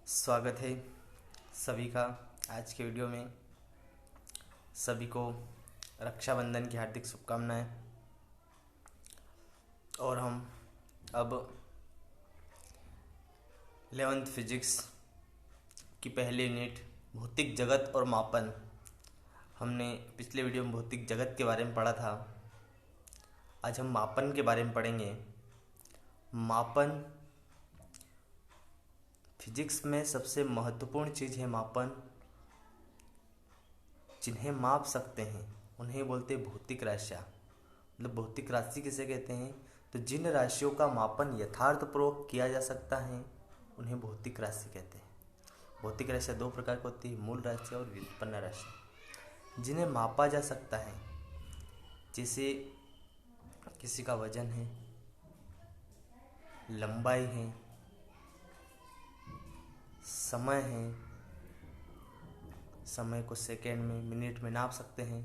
स्वागत है सभी का आज के वीडियो में। सभी को रक्षाबंधन की हार्दिक शुभकामनाएं। और हम अब 11th फिजिक्स की पहली यूनिट भौतिक जगत और मापन, हमने पिछले वीडियो में भौतिक जगत के बारे में पढ़ा था। आज हम मापन के बारे में पढ़ेंगे। मापन फिजिक्स में सबसे महत्वपूर्ण चीज़ है। मापन जिन्हें माप सकते हैं उन्हें बोलते हैं भौतिक राशियाँ। मतलब भौतिक राशि किसे कहते हैं? तो जिन राशियों का मापन यथार्थपूर्वक किया जा सकता है उन्हें भौतिक राशि कहते हैं। भौतिक राशियाँ दो प्रकार की होती है, मूल राशि और व्युत्पन्न राशि। जिन्हें मापा जा सकता है, जैसे किसी का वजन है, लंबाई है, समय है। समय को सेकेंड में, मिनट में नाप सकते हैं।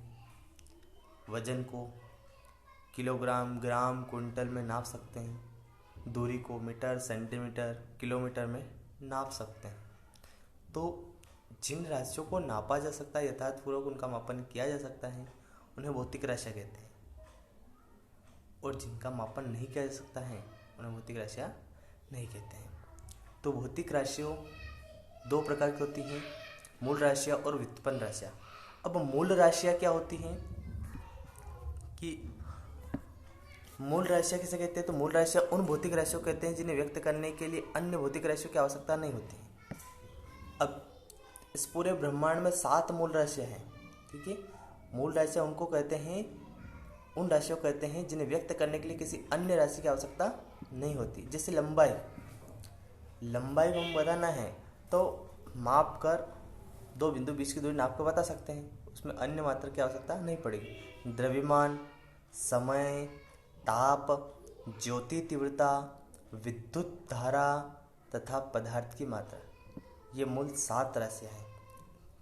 वजन को किलोग्राम, ग्राम, क्विंटल में नाप सकते हैं। दूरी को मीटर, सेंटीमीटर, किलोमीटर में नाप सकते हैं। तो जिन राशियों को नापा जा सकता है, यथार्थपूर्वक उनका मापन किया जा सकता है, उन्हें भौतिक राशियाँ कहते हैं। और जिनका मापन नहीं किया जा सकता है उन्हें भौतिक राशियाँ नहीं कहते हैं। तो भौतिक राशियों दो प्रकार की होती हैं, मूल राशियाँ और व्युत्पन्न राशियाँ। अब मूल राशियाँ क्या होती हैं कि मूल राशियाँ किसे कहते हैं? तो मूल राशियाँ उन भौतिक राशियों कहते हैं जिन्हें व्यक्त करने के लिए अन्य भौतिक राशियों की आवश्यकता नहीं होती है। अब इस पूरे ब्रह्मांड में 7 मूल राशियाँ हैं, ठीक है। मूल राशियाँ उनको कहते हैं, उन राशियों को कहते हैं जिन्हें व्यक्त करने के लिए किसी अन्य राशि की आवश्यकता नहीं होती। जैसे लंबाई को हम बताना है तो माप कर 2 बिंदु बीच की दूरी नाप कर बता सकते हैं, उसमें अन्य मात्रा की आवश्यकता नहीं पड़ेगी। द्रव्यमान, समय, ताप, ज्योति तीव्रता, विद्युत धारा तथा पदार्थ की मात्रा, ये मूल 7 राशियाँ हैं,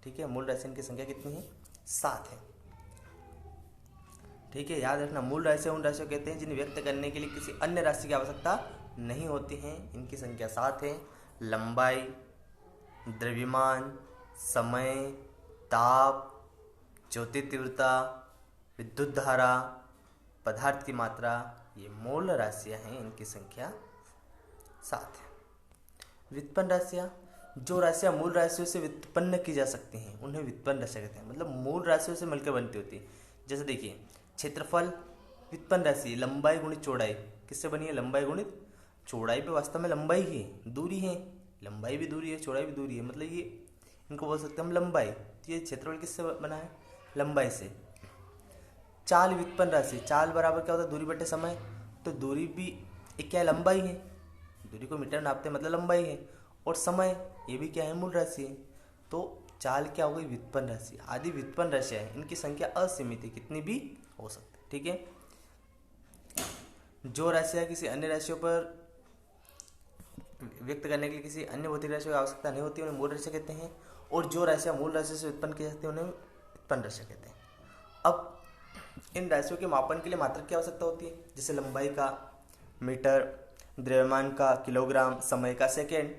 ठीक है। मूल राशियों की संख्या कितनी है? 7 है, ठीक है। याद रखना, मूल राशियाँ उन राशियों कहते हैं जिन्हें व्यक्त करने के लिए किसी अन्य राशि की आवश्यकता नहीं होती है। इनकी संख्या 7 है। लंबाई, द्रव्यमान, समय, ताप, ज्योति तीव्रता, विद्युत धारा, पदार्थ की मात्रा, ये मूल राशियाँ हैं। इनकी संख्या 7 है। व्युत्पन्न राशियाँ, जो राशियाँ मूल राशियों से व्युत्पन्न की जा सकती हैं उन्हें व्युत्पन्न राशियाँ कहते हैं। मतलब मूल राशियों से मिलकर बनती होती है। जैसे देखिए, क्षेत्रफल व्युत्पन्न राशि, लंबाई गुणित चौड़ाई किससे बनी है? लंबाई गुणित चौड़ाई पे वास्तव में लंबाई है, दूरी है। लंबाई भी दूरी है, चौड़ाई भी दूरी है, मतलब ये इनको बोल सकते हैं हम लंबाई। तो ये क्षेत्रफल किससे बना है? लंबाई से। चाल व्युत्पन्न राशि, चाल बराबर क्या होता है? दूरी बटे समय। तो दूरी भी एक क्या है? लंबाई है। दूरी को मीटर नापते हैं, मतलब लंबाई है। और समय, ये भी क्या है? मूल राशि है। तो चाल क्या हो गई? व्युत्पन्न राशि। आदि व्युत्पन्न राशियाँ है, इनकी संख्या असीमित है, कितनी भी हो सकती है, ठीक है। जो राशियाँ किसी अन्य राशियों पर व्यक्त करने के लिए किसी अन्य भौतिक राशि की आवश्यकता नहीं होती उन्हें मूल राशि कहते हैं। और जो राशियाँ मूल राशि से उत्पन्न की जाती है उन्हें व्युत्पन्न राशि कहते हैं। अब इन राशियों के मापन के लिए मात्रक की आवश्यकता होती है, जैसे लंबाई का मीटर, द्रव्यमान का किलोग्राम, समय का सेकेंड।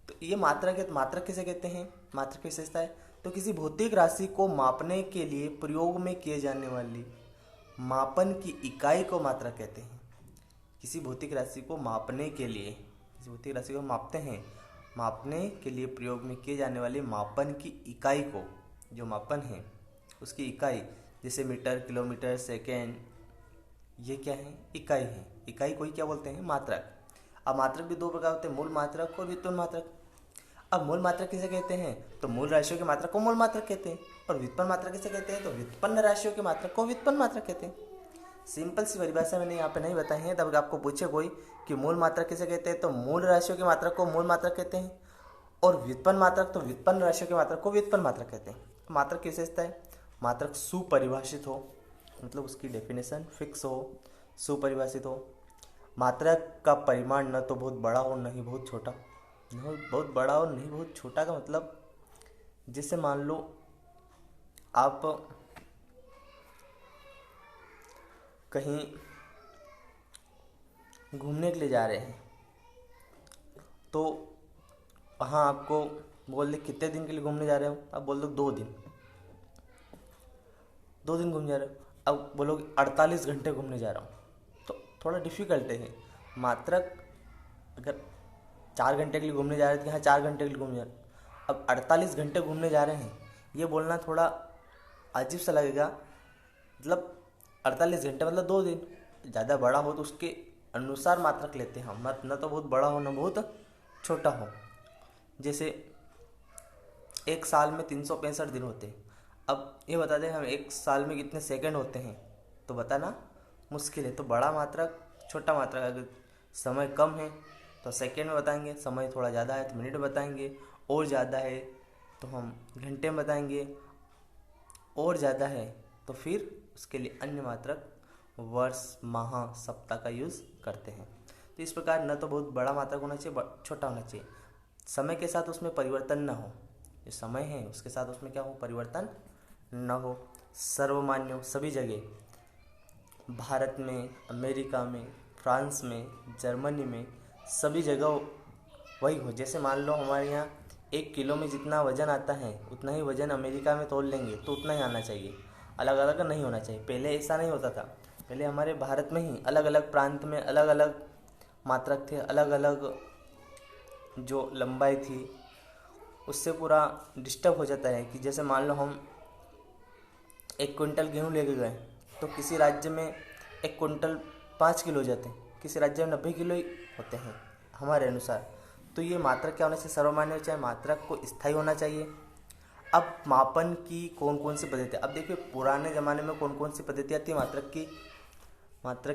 तो ये मात्रक किसे कहते हैं? मात्रक की विशेषता है। तो किसी भौतिक राशि को मापने के लिए प्रयोग में किए जाने वाली मापन की इकाई को मात्रक कहते हैं। किसी भौतिक राशि को मापने के लिए, किसी भौतिक राशि को मापते हैं, मापने के लिए प्रयोग में किए जाने वाली मापन की इकाई को, जो मापन है उसकी इकाई, जैसे मीटर, किलोमीटर, सेकेंड, ये क्या है? इकाई है। इकाई को ही क्या बोलते हैं? मात्रक। अब मात्रक भी दो प्रकार होते हैं, मूल मात्रक और व्युत्पन्न मात्रक। अब मूल मात्रक किसे कहते हैं? तो मूल राशियों के मात्रक को मूल मात्रक कहते हैं। और व्युत्पन्न मात्रक किसे कहते हैं? तो व्युत्पन्न राशियों के मात्रक को व्युत्पन्न मात्रक कहते हैं। सिंपल सी परिभाषा मैंने यहाँ पे नहीं बताई है, तब आपको पूछे कोई कि मूल मात्रक किसे कहते हैं, तो मूल राशियों के मात्रक को मूल मात्रक कहते हैं। और व्युत्पन्न मात्रक, तो व्युत्पन्न राशियों के मात्रक को व्युत्पन्न मात्रक कहते हैं। मात्रक की विशेषता है, मात्रक सुपरिभाषित हो, मतलब उसकी डेफिनेशन फिक्स हो, सुपरिभाषित हो। मात्रक का परिमाण न तो बहुत बड़ा हो न ही बहुत छोटा। न बहुत बड़ा हो नहीं बहुत छोटा का मतलब, जैसे मान लो आप कहीं घूमने के लिए जा रहे हैं, तो हाँ, आपको बोल दे कितने दिन के लिए घूमने जा रहे हो, आप बोल दो 2 दिन, 2 दिन घूमने जा रहे हो। अब बोलोगे 48 घंटे घूमने जा रहा हूँ, तो थोड़ा डिफिकल्ट है। मात्रक अगर 4 घंटे के लिए घूमने जा रहे थे कि हाँ 4 घंटे के लिए घूमने जा रहे हैं, अब 48 घंटे घूमने जा रहे हैं, ये बोलना थोड़ा अजीब सा लगेगा। मतलब 48 घंटे मतलब 2 दिन। ज़्यादा बड़ा हो तो उसके अनुसार मात्रक लेते हैं हम, मत न तो बहुत बड़ा हो न बहुत छोटा हो। जैसे एक साल में 365 दिन होते हैं। अब ये बता दें हम एक साल में कितने सेकंड होते हैं, तो बताना मुश्किल है। तो बड़ा मात्रक छोटा मात्रक, अगर समय कम है तो सेकंड में बताएंगे, समय थोड़ा ज़्यादा है तो मिनट में बताएंगे, और ज़्यादा है तो हम घंटे में बताएंगे, और ज़्यादा है तो फिर उसके लिए अन्य मात्रक वर्ष, माह, सप्ताह का यूज़ करते हैं। तो इस प्रकार न तो बहुत बड़ा मात्रक होना चाहिए, छोटा होना चाहिए। समय के साथ उसमें परिवर्तन न हो, जो समय है उसके साथ उसमें क्या हो, परिवर्तन न हो। सर्वमान्य हो सभी जगह, भारत में, अमेरिका में, फ्रांस में, जर्मनी में, सभी जगह वही हो। जैसे मान लो हमारे यहाँ 1 किलो में जितना वजन आता है उतना ही वजन अमेरिका में तोल लेंगे तो उतना ही आना चाहिए, अलग अलग नहीं होना चाहिए। पहले ऐसा नहीं होता था, पहले हमारे भारत में ही अलग अलग प्रांत में अलग अलग मात्रक थे, अलग अलग जो लंबाई थी, उससे पूरा डिस्टर्ब हो जाता है। कि जैसे मान लो हम 1 क्विंटल गेहूँ लेके गए तो किसी राज्य में 1 क्विंटल 5 किलो हो जाते हैं, किसी राज्य में 90 किलो ही होते हैं हमारे अनुसार। तो ये मात्रक क्या होना चाहिए, सर्वमान्य हो, चाहे मात्रक को स्थायी होना चाहिए। अब मापन की कौन कौन सी पद्धतियाँ, अब देखिए पुराने ज़माने में कौन कौन सी पद्धतियाँ थी मात्रक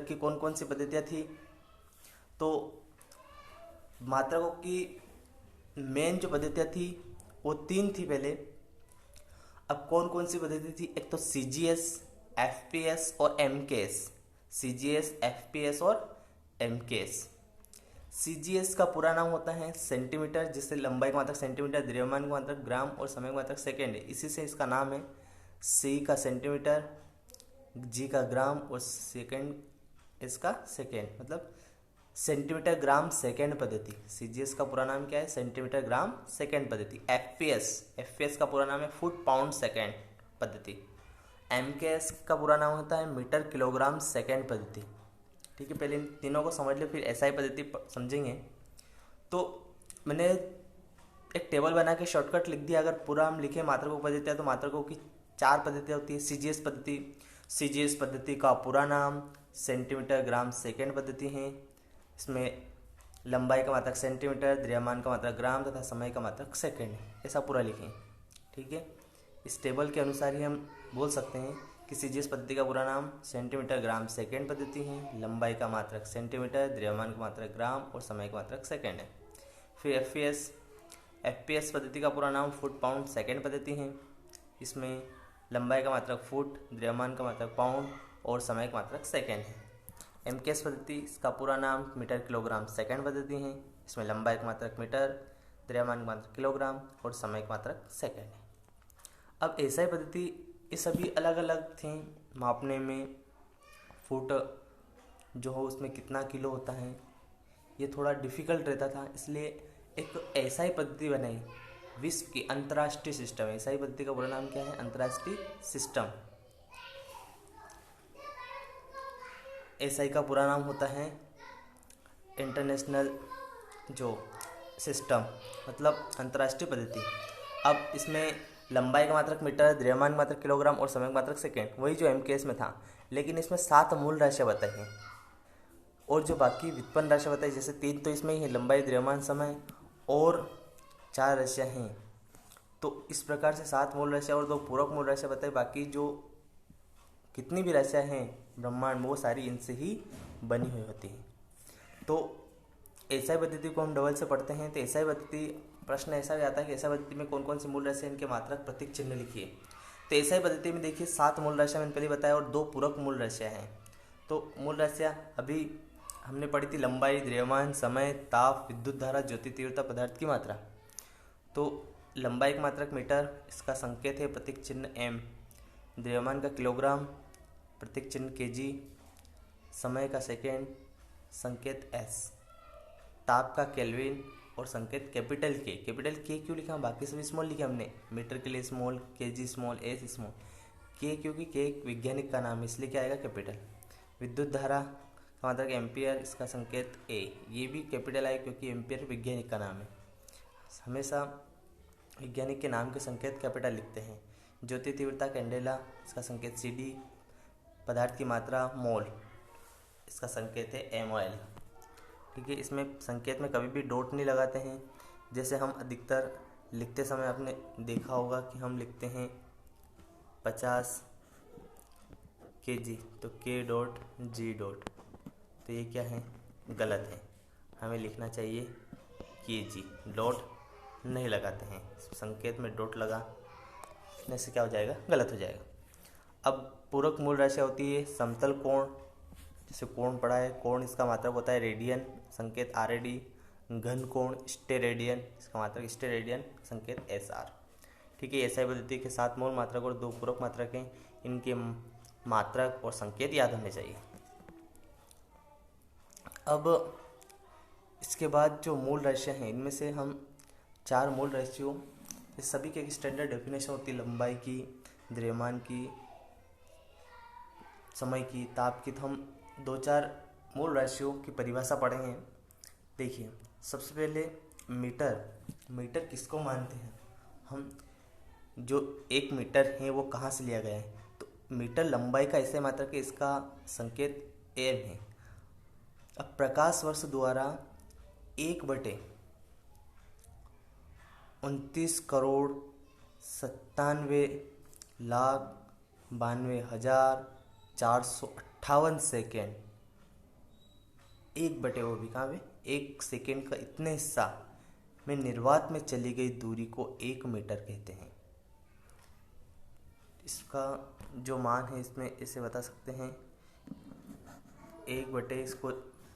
की कौन कौन सी पद्धतियाँ थी। तो मात्रकों की मेन जो पद्धतियाँ थी वो 3 थी पहले। अब कौन कौन सी पद्धति थी, एक तो CGS, FPS और MKS। CGS, FPS और MKS। CGS का पूरा नाम होता है सेंटीमीटर, जिससे लंबाई का मात्रक सेंटीमीटर, द्रव्यमान का मात्रक ग्राम और समय का मात्रक सेकेंड है, इसी से इसका नाम है। C का सेंटीमीटर, G का ग्राम और सेकेंड इसका सेकेंड, मतलब सेंटीमीटर ग्राम सेकेंड पद्धति। CGS का पूरा नाम क्या है, सेंटीमीटर ग्राम सेकेंड पद्धति। FPS का पूरा नाम है फुट पाउंड सेकेंड पद्धति। MKS का पूरा नाम होता है मीटर किलोग्राम सेकेंड पद्धति। ठीक है, पहले इन तीनों को समझ लो, फिर SI पद्धति समझेंगे। तो मैंने एक टेबल बना के शॉर्टकट लिख दिया। अगर पूरा हम लिखे मात्रकों की पद्धतियाँ, तो मात्रकों की 4 पद्धतियाँ होती है। CGS पद्धति का पूरा नाम सेंटीमीटर ग्राम सेकेंड पद्धति है। इसमें लंबाई का मात्रक सेंटीमीटर, द्रव्यमान का मात्रक ग्राम तथा समय का मात्रक सेकेंड है, ऐसा पूरा लिखें। ठीक है, इस टेबल के अनुसार ही हम बोल सकते हैं कि CGS पद्धति का पूरा नाम सेंटीमीटर ग्राम सेकेंड पद्धति है, लंबाई का मात्रक सेंटीमीटर, द्रव्यमान का मात्रक ग्राम और समय का मात्रक सेकेंड है। फिर FPS पद्धति का पूरा नाम फुट पाउंड सेकेंड पद्धति है। इसमें लंबाई का मात्रक फुट, द्रव्यमान का मात्रक पाउंड और समय का मात्रक सेकेंड है। MKS पद्धति, इसका पूरा नाम मीटर किलोग्राम सेकेंड पद्धति है। इसमें लंबाई का मात्रक मीटर, द्रव्यमान का मात्रक किलोग्राम और समय का मात्रक सेकेंड है। अब SI पद्धति, ये सभी अलग अलग थे मापने में। फुट जो हो उसमें कितना किलो होता है, ये थोड़ा डिफिकल्ट रहता था, इसलिए एक SI पद्धति बनाई। विश्व की अंतर्राष्ट्रीय सिस्टम, SI पद्धति का पूरा नाम क्या है, अंतर्राष्ट्रीय सिस्टम। SI का पूरा नाम होता है इंटरनेशनल जो सिस्टम, मतलब अंतर्राष्ट्रीय पद्धति। अब इसमें लंबाई का मात्रक मीटर, द्रव्यमान का मात्रक किलोग्राम और समय का मात्रक सेकेंड, वही जो MKS में था, लेकिन इसमें 7 मूल राशियाँ बताई हैं और जो बाकी व्युत्पन्न राशियाँ बताई, जैसे 3 तो इसमें ही है, लंबाई, द्रव्यमान, समय, और 4 राशियाँ हैं। तो इस प्रकार से 7 मूल राशियाँ और 2 पूरक मूल राशियाँ बताई। बाकी जो कितनी भी राशियाँ हैं ब्रह्मांड में, वो सारी इनसे ही बनी हुई होती हैं। तो SI पद्धति को हम डबल से पढ़ते हैं। तो SI पद्धति, प्रश्न ऐसा भी आता है कि SI पद्धति में कौन कौन सी मूल राशियाँ, इनके मात्रक प्रतीक चिन्ह लिखिए। तो SI पद्धति में देखिए 7 मूल राशियाँ मैंने पहले बताया और 2 पूरक मूल राशियाँ हैं। तो मूल राशियाँ अभी हमने पढ़ी थी, लंबाई, द्रव्यमान, समय, ताप, विद्युत धारा, ज्योति तीव्रता, पदार्थ की मात्रा। तो लंबाई का मात्रक मीटर, इसका संकेत है प्रतीक चिन्ह M। द्रव्यमान का किलोग्राम, प्रतीक चिन्ह kg। समय का सेकेंड, संकेत S। ताप का केल्विन, और संकेत कैपिटल के क्यों लिखा, बाकी सभी स्मॉल लिखे हमने, मीटर के लिए small, KG small, S small, के क्योंकि के एक वैज्ञानिक का नाम है इसलिए क्या आएगा कैपिटल। विद्युत धारा का मात्रक एम्पियर, इसका संकेत ए, ये भी कैपिटल आए क्योंकि एम्पियर वैज्ञानिक का नाम है। हमेशा वैज्ञानिक के नाम के संकेत कैपिटल लिखते हैं। ज्योति तीव्रता कैंडेला, इसका संकेत सी डी। पदार्थ की मात्रा मोल, इसका संकेत है MOL। ठीक है, इसमें संकेत में कभी भी डॉट नहीं लगाते हैं। जैसे हम अधिकतर लिखते समय आपने देखा होगा कि हम लिखते हैं 50 kg, तो K डॉट G डॉट, तो ये क्या है, गलत है। हमें लिखना चाहिए kg, डॉट नहीं लगाते हैं। संकेत में डॉट लगाने से क्या हो जाएगा, गलत हो जाएगा। अब पूरक मूल राशियाँ होती है समतल कोण, जैसे कोण पढ़ा है, कोण इसका मात्रक होता है रेडियन, संकेत RAD। घन कोण स्टेरेडियन, इसका मात्रक स्टेरेडियन, संकेत SR। ठीक है, SI पद्धति के 7 मूल मात्रक और 2 पूरक मात्रक हैं, इनके मात्रक और संकेत याद होने चाहिए। अब इसके बाद जो मूल राशियाँ हैं इनमें से हम 4 मूल राशियों, इस सभी की एक स्टैंडर्ड डेफिनेशन होती है, लंबाई की, द्रव्यमान की, समय की, ताप की। तो हम 2-4 मूल राशियों की परिभाषा पढ़ेंगे। देखिए, सबसे पहले मीटर किसको मानते हैं हम, जो 1 मीटर है वो कहाँ से लिया गया है, तो मीटर लंबाई का ऐसे मात्रक है, इसका संकेत m है। अब प्रकाश वर्ष द्वारा 1/29,97,92,458 सेकेंड, 1/, वो भी कहाँ पे, 1 सेकेंड का इतने हिस्सा में निर्वात में चली गई दूरी को 1 मीटर कहते हैं। इसका जो मान है इसमें इसे बता सकते हैं 1/, इसको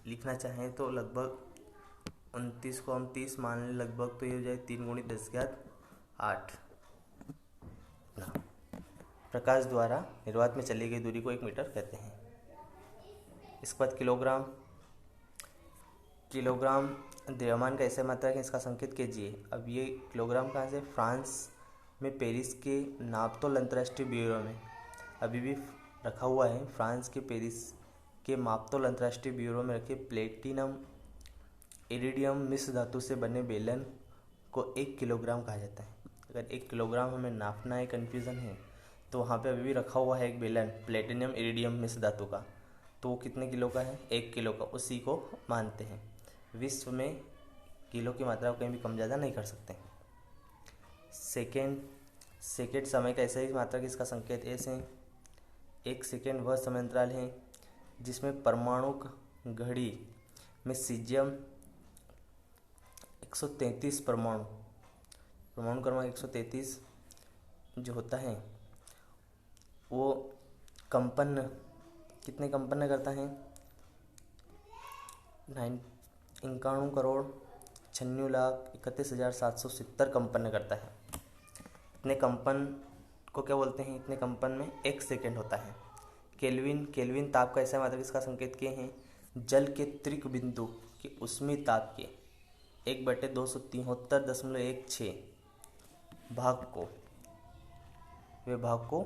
लिखना चाहें तो लगभग 29 को हम 30 मान लें लगभग, तो ये हो जाए 3 × 10⁸ ना। प्रकाश द्वारा निर्वात में चली गई दूरी को 1 मीटर कहते हैं। इसके बाद किलोग्राम द्रव्यमान का ऐसे मात्रक है, इसका संकेत kg है। अब ये किलोग्राम कहाँ से, फ्रांस में पेरिस के नापतोल अंतर्राष्ट्रीय ब्यूरो में अभी भी रखा हुआ है। फ्रांस के पेरिस के नापतोल अंतर्राष्ट्रीय ब्यूरो में रखे प्लेटिनम इरिडियम मिश्र धातु से बने बेलन को 1 किलोग्राम कहा जाता है। अगर 1 किलोग्राम हमें नापना है, कन्फ्यूज़न है, तो वहाँ पे अभी भी रखा हुआ है एक बेलन प्लेटिनम इरिडियम मिश्र धातु का, तो वो कितने किलो का है, 1 किलो का, उसी को मानते हैं। विश्व में किलो की मात्रा को कहीं भी कम ज़्यादा नहीं कर सकते। सेकेंड समय का ऐसा ही मात्रक, इसका संकेत S है। 1 सेकेंड वह समय अंतराल है जिसमें परमाणु घड़ी में सीजियम 133 परमाणु क्रमांक 133 जो होता है वो कितने कंपन करता है, 91,96,31,770 कंपन करता है। इतने कंपन को क्या बोलते हैं, इतने कंपन में 1 सेकेंड होता है। केल्विन ताप का ऐसा मात्रक, इसका संकेत के हैं जल के त्रिक बिंदु के ऊष्मीय ताप के 1/273.16 भाग को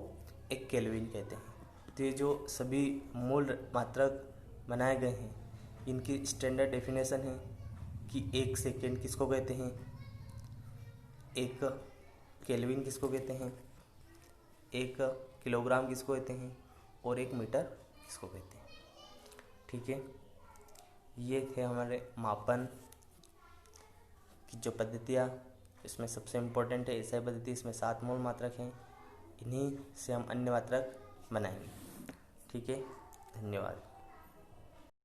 1 केल्विन कहते हैं। तो ये जो सभी मूल मात्रक बनाए गए हैं इनकी स्टैंडर्ड डेफिनेशन है कि 1 सेकेंड किसको कहते हैं, 1 केल्विन किसको कहते हैं, 1 किलोग्राम किसको कहते हैं, और 1 मीटर किसको कहते हैं। ठीक है, ये थे हमारे मापन की जो पद्धतियाँ। इसमें सबसे इम्पोर्टेंट है SI पद्धति, इसमें 7 मूल मात्रक हैं, इन्हीं से हम अन्य मात्रक बनाएंगे। ठीक है, धन्यवाद।